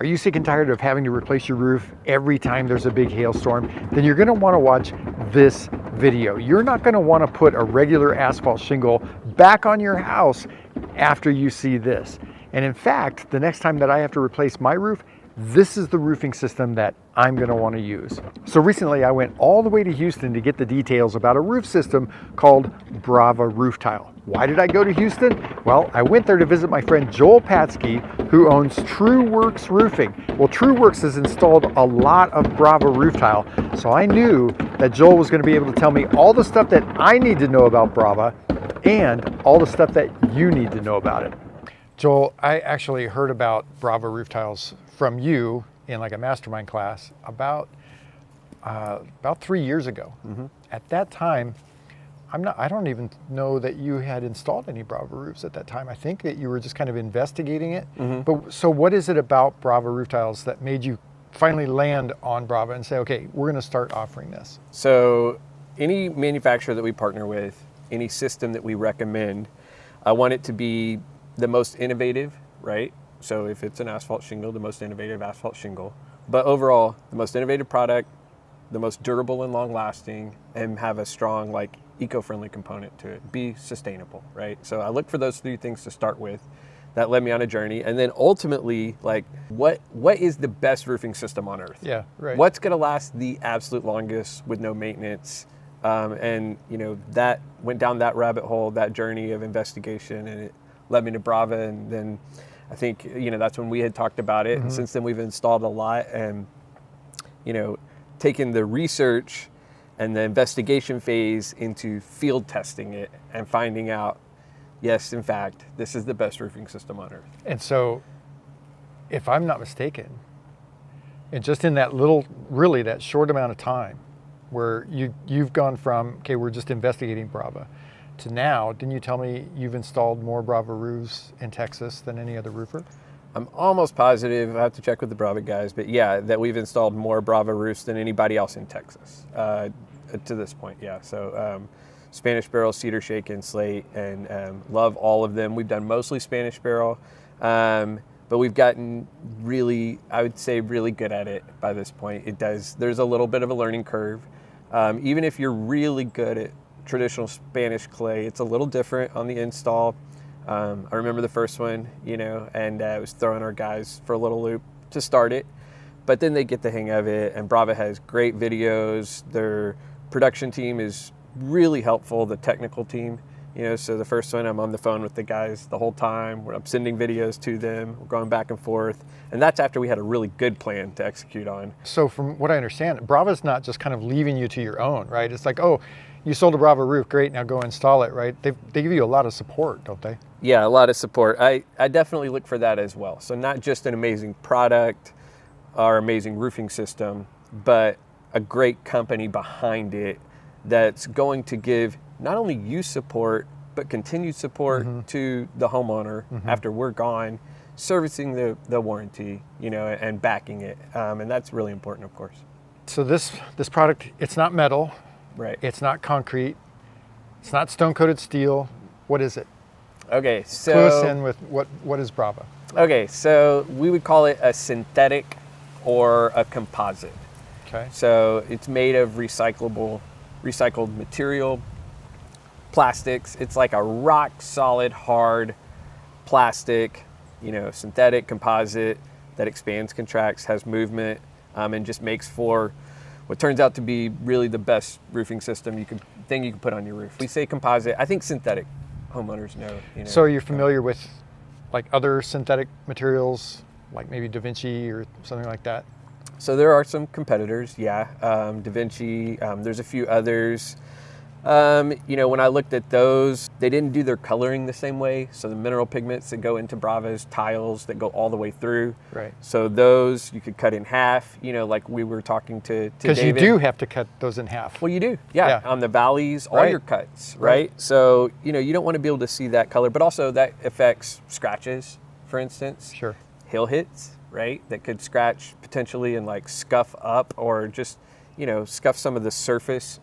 Are you sick and tired of having to replace your roof every time there's a big hailstorm? Then you're going to want to watch this video. You're not going to want to put a regular asphalt shingle back on your house after you see this. And in fact, the next time that I have to replace my roof, this is the roofing system that I'm going to want to use. So recently I went all the way to Houston to get the details about a roof system called Brava roof tile. Why did I go to Houston? Well, I went there to visit my friend Joel Patzke, who owns TrueWorks Roofing. Well, TrueWorks has installed a lot of Brava roof tile, so I knew that Joel was going to be able to tell me all the stuff that I need to know about Brava and all the stuff that you need to know about it. Joel, I actually heard about Brava roof tiles from you in like a mastermind class about 3 years ago. Mm-hmm. At that time, I don't even know that you had installed any Brava roofs at that time. I think that you were just kind of investigating it. Mm-hmm. But so what is it about Brava roof tiles that made you finally land on Brava and say, okay, we're going to start offering this? So any manufacturer that we partner with, any system that we recommend, I want it to be the most innovative, right? So if it's an asphalt shingle, the most innovative asphalt shingle. But overall, the most innovative product, the most durable and long lasting, and have a strong like eco-friendly component to it. Be sustainable, right? So I look for those three things to start with. That led me on a journey. And then ultimately, like what is the best roofing system on earth? Yeah, right. What's gonna last the absolute longest with no maintenance? And you know, that went down that rabbit hole, that journey of investigation, and it led me to Brava. And then I think, you know, that's when we had talked about it. Mm-hmm. And since then we've installed a lot and, you know, taken the research and the investigation phase into field testing it and finding out, yes, in fact, this is the best roofing system on earth. And so if I'm not mistaken, and just in that little, really that short amount of time where you've gone from, okay, we're just investigating Brava, to now, didn't you tell me you've installed more Brava roofs in Texas than any other roofer? I'm almost positive, I have to check with the Brava guys, but yeah, that we've installed more Brava roofs than anybody else in Texas to this point, yeah. So Spanish barrel, cedar shake, and slate, and love all of them. We've done mostly Spanish barrel, but we've gotten really, I would say, really good at it by this point. There's a little bit of a learning curve. Even if you're really good at traditional Spanish clay, it's a little different on the install. I remember the first one, you know, and it was throwing our guys for a little loop to start it, but then they get the hang of it. And Brava has great videos. Their production team is really helpful, the technical team, you know. So the first one, I'm on the phone with the guys the whole time. I'm sending videos to them. We're going back and forth. And that's after we had a really good plan to execute on. So from what I understand, Brava's not just kind of leaving you to your own, right? It's like, oh, you sold a Brava roof, great, now go install it, right? They give you a lot of support, don't they? Yeah, a lot of support. I definitely look for that as well. So not just an amazing product or amazing roofing system, but a great company behind it that's going to give not only you support, but continued support mm-hmm. to the homeowner mm-hmm. after we're gone, servicing the warranty, you know, and backing it. And that's really important, of course. So this product, it's not metal. Right. It's not concrete. It's not stone-coated steel. What is it? Okay, so clue us in with what is Brava? Okay, so we would call it a synthetic or a composite. Okay. So it's made of recycled material, plastics. It's like a rock solid, hard plastic, you know, synthetic composite that expands, contracts, has movement, and just makes for what turns out to be really the best roofing system you can put on your roof. We say composite. I think synthetic homeowners know. You know. So you're familiar with like other synthetic materials, like maybe Da Vinci or something like that? So there are some competitors, yeah. Da Vinci, there's a few others. You know, when I looked at those, they didn't do their coloring the same way. So the mineral pigments that go into Brava's tiles that go all the way through. Right. So those you could cut in half, you know, like we were talking to David. Because you do have to cut those in half. Well, you do, yeah. On the valleys, all right. your cuts, right? So, you know, you don't want to be able to see that color, but also that affects scratches, for instance. Sure. Hail hits, right? That could scratch potentially and like scuff up or just, you know, scuff some of the surface,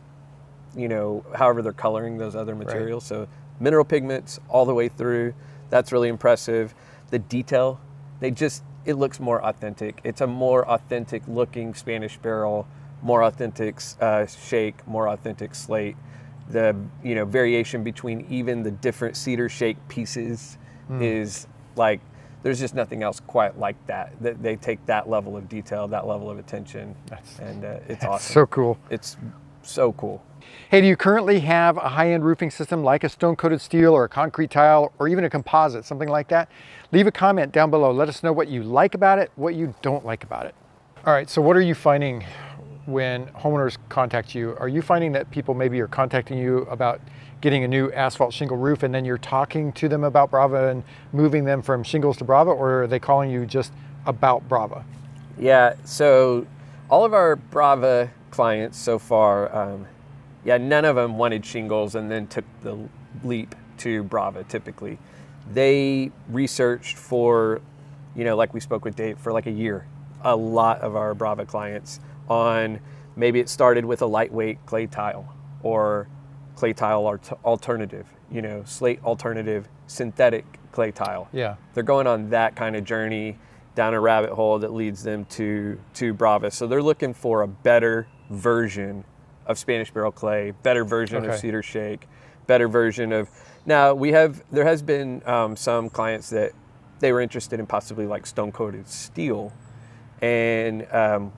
you know, however they're coloring those other materials. Right. So mineral pigments all the way through, that's really impressive. The detail, they just it looks more authentic. It's a more authentic looking Spanish barrel, more authentic shake, more authentic slate. The variation between even the different cedar shake pieces is like, there's just nothing else quite like that. They take that level of detail, that level of attention, and it's awesome. So cool. It's so cool. Hey, do you currently have a high-end roofing system like a stone-coated steel or a concrete tile or even a composite, something like that? Leave a comment down below. Let us know what you like about it, what you don't like about it. All right, so what are you finding when homeowners contact you? Are you finding that people maybe are contacting you about getting a new asphalt shingle roof and then you're talking to them about Brava and moving them from shingles to Brava, or are they calling you just about Brava? Yeah, so all of our Brava clients so far, none of them wanted shingles and then took the leap to Brava typically. They researched for, like we spoke with Dave, for like a year. A lot of our Brava clients on, maybe it started with a lightweight clay tile or clay tile alternative, slate alternative, synthetic clay tile. Yeah. They're going on that kind of journey down a rabbit hole that leads them to Brava. So they're looking for a better version of Spanish barrel clay, better version of cedar shake, better version of, now there has been some clients that they were interested in possibly like stone coated steel, and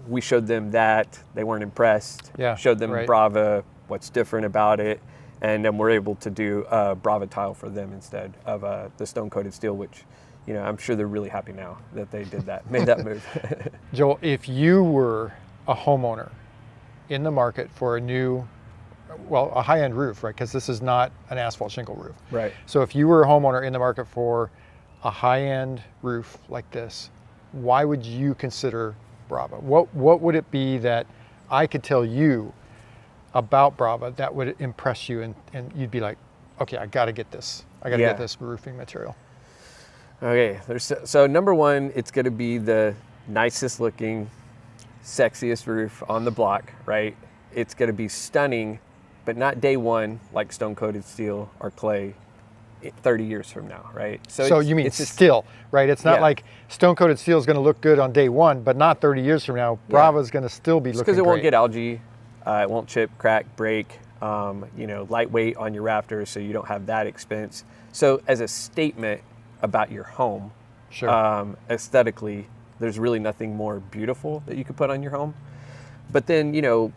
we showed them that, they weren't impressed. Yeah, showed them right. Brava, what's different about it, and then we're able to do a Brava tile for them instead of the stone coated steel, which I'm sure they're really happy now that they did that, made that move. Joel, if you were a homeowner in the market for a high-end roof, right? Because this is not an asphalt shingle roof. Right. So if you were a homeowner in the market for a high-end roof like this, why would you consider Brava? What would it be that I could tell you about Brava that would impress you and you'd be like, okay, I got to get this. I got to get this roofing material. Okay, so number one, it's going to be the nicest looking, sexiest roof on the block, right? It's going to be stunning, but not day one like stone coated steel or clay 30 years from now, right? So you mean still, right? It's not like stone coated steel is going to look good on day one, but not 30 years from now. Brava is going to still be looking great. Because it won't get algae, it won't chip, crack, break, lightweight on your rafters, so you don't have that expense. So as a statement about your home, aesthetically, there's really nothing more beautiful that you could put on your home. But then,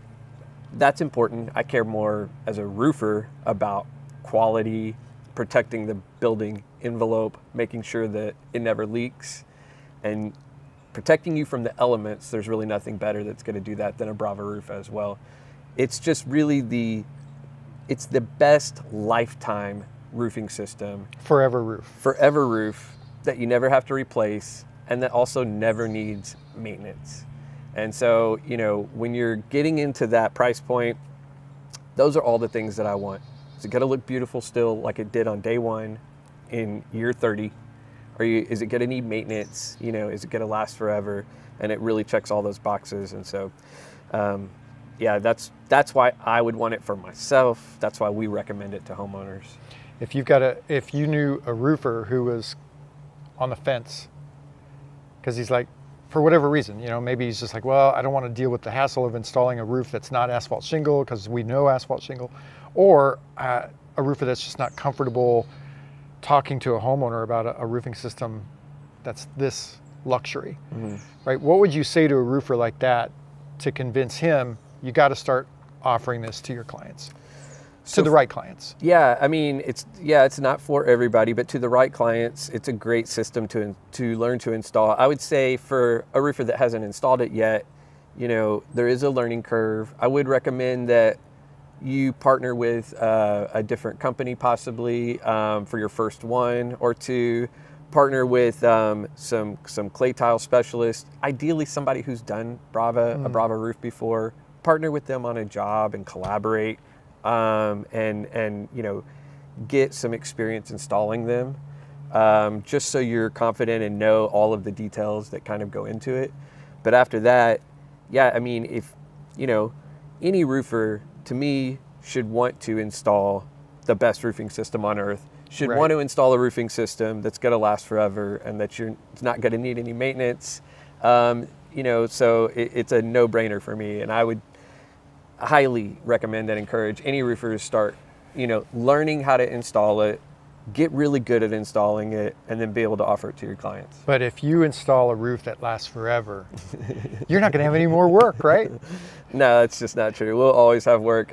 that's important. I care more as a roofer about quality, protecting the building envelope, making sure that it never leaks, and protecting you from the elements. There's really nothing better that's going to do that than a Brava roof as well. It's just really it's the best lifetime roofing system. Forever roof That you never have to replace, and that also never needs maintenance. And so, when you're getting into that price point, those are all the things that I want. Is it going to look beautiful still like it did on day one in year 30? Is it going to need maintenance? Is it going to last forever? And it really checks all those boxes. And so, that's why I would want it for myself. That's why we recommend it to homeowners. If you knew a roofer who was on the fence, because he's like, for whatever reason, maybe he's just like, well, I don't want to deal with the hassle of installing a roof that's not asphalt shingle because we know asphalt shingle, or a roofer that's just not comfortable talking to a homeowner about a roofing system that's this luxury, right? What would you say to a roofer like that to convince him you got to start offering this to your clients? To the right clients. Yeah, I mean, it's not for everybody, but to the right clients, it's a great system to learn to install. I would say for a roofer that hasn't installed it yet, there is a learning curve. I would recommend that you partner with a different company possibly for your first one, or to partner with some clay tile specialists, ideally somebody who's done a Brava roof before. Partner with them on a job and collaborate. And get some experience installing them, just so you're confident and know all of the details that kind of go into it. But after that, if any roofer to me should want to install the best roofing system on earth, should Right. want to install a roofing system that's going to last forever and that you're not going to need any maintenance. You know, so it's a no-brainer for me, and I would highly recommend and encourage any roofers start, you know, learning how to install it, get really good at installing it, and then be able to offer it to your clients. But if you install a roof that lasts forever, you're not going to have any more work, right? No, that's just not true. We'll always have work.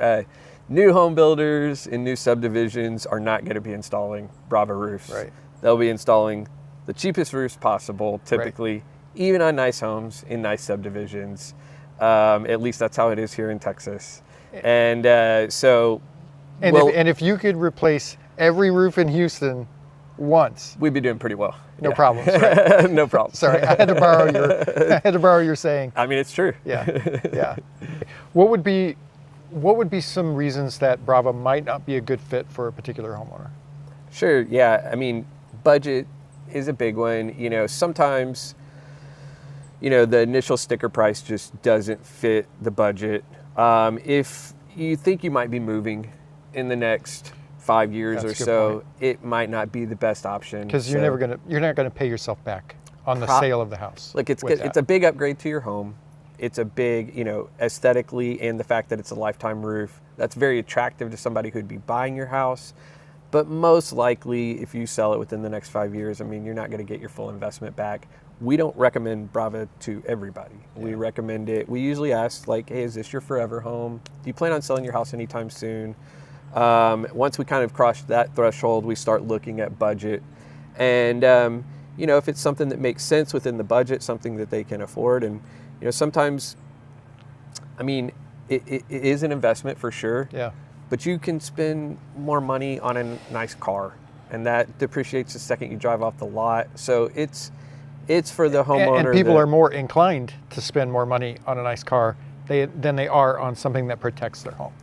New home builders in new subdivisions are not going to be installing Brava roofs. Right. They'll be installing the cheapest roofs possible, typically, even on nice homes in nice subdivisions. At least that's how it is here in Texas. And so... And, if you could replace every roof in Houston once, we'd be doing pretty well. No problems, right? No problems. Sorry, I had to borrow your saying. I mean, it's true. Yeah, yeah. What would be some reasons that Brava might not be a good fit for a particular homeowner? Sure, yeah. I mean, budget is a big one. You know, sometimes, you know, the initial sticker price just doesn't fit the budget. If you think you might be moving in the next 5 years That's or a good so, point. it might not be the best option. Because you're not gonna pay yourself back on the sale of the house. Like it's with a big upgrade to your home. It's a big, you know, aesthetically, and the fact that it's a lifetime roof, that's very attractive to somebody who'd be buying your house. But most likely, if you sell it within the next 5 years, I mean, you're not going to get your full investment back. We don't recommend Brava to everybody. Yeah. We recommend it. We usually ask, like, hey, is this your forever home? Do you plan on selling your house anytime soon? Once we kind of cross that threshold, we start looking at budget. And, you know, if it's something that makes sense within the budget, something that they can afford. And, you know, sometimes, I mean, it is an investment for sure. Yeah. But you can spend more money on a nice car, and that depreciates the second you drive off the lot. So it's for the homeowner. And people are more inclined to spend more money on a nice car than they are on something that protects their home.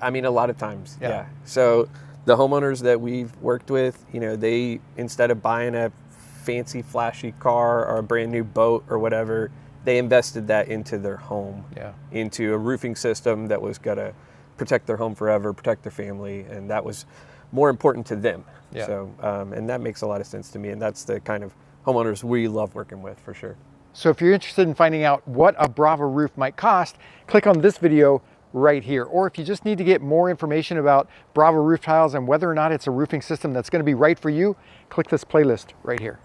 I mean, a lot of times, yeah. So the homeowners that we've worked with, you know, they, instead of buying a fancy, flashy car or a brand new boat or whatever, they invested that into their home, into a roofing system that was going to protect their home forever, protect their family, and that was more important to them. Yeah. So, and that makes a lot of sense to me, and that's the kind of homeowners we love working with, for sure. So if you're interested in finding out what a Brava roof might cost, click on this video right here. Or if you just need to get more information about Brava roof tiles and whether or not it's a roofing system that's going to be right for you, click this playlist right here.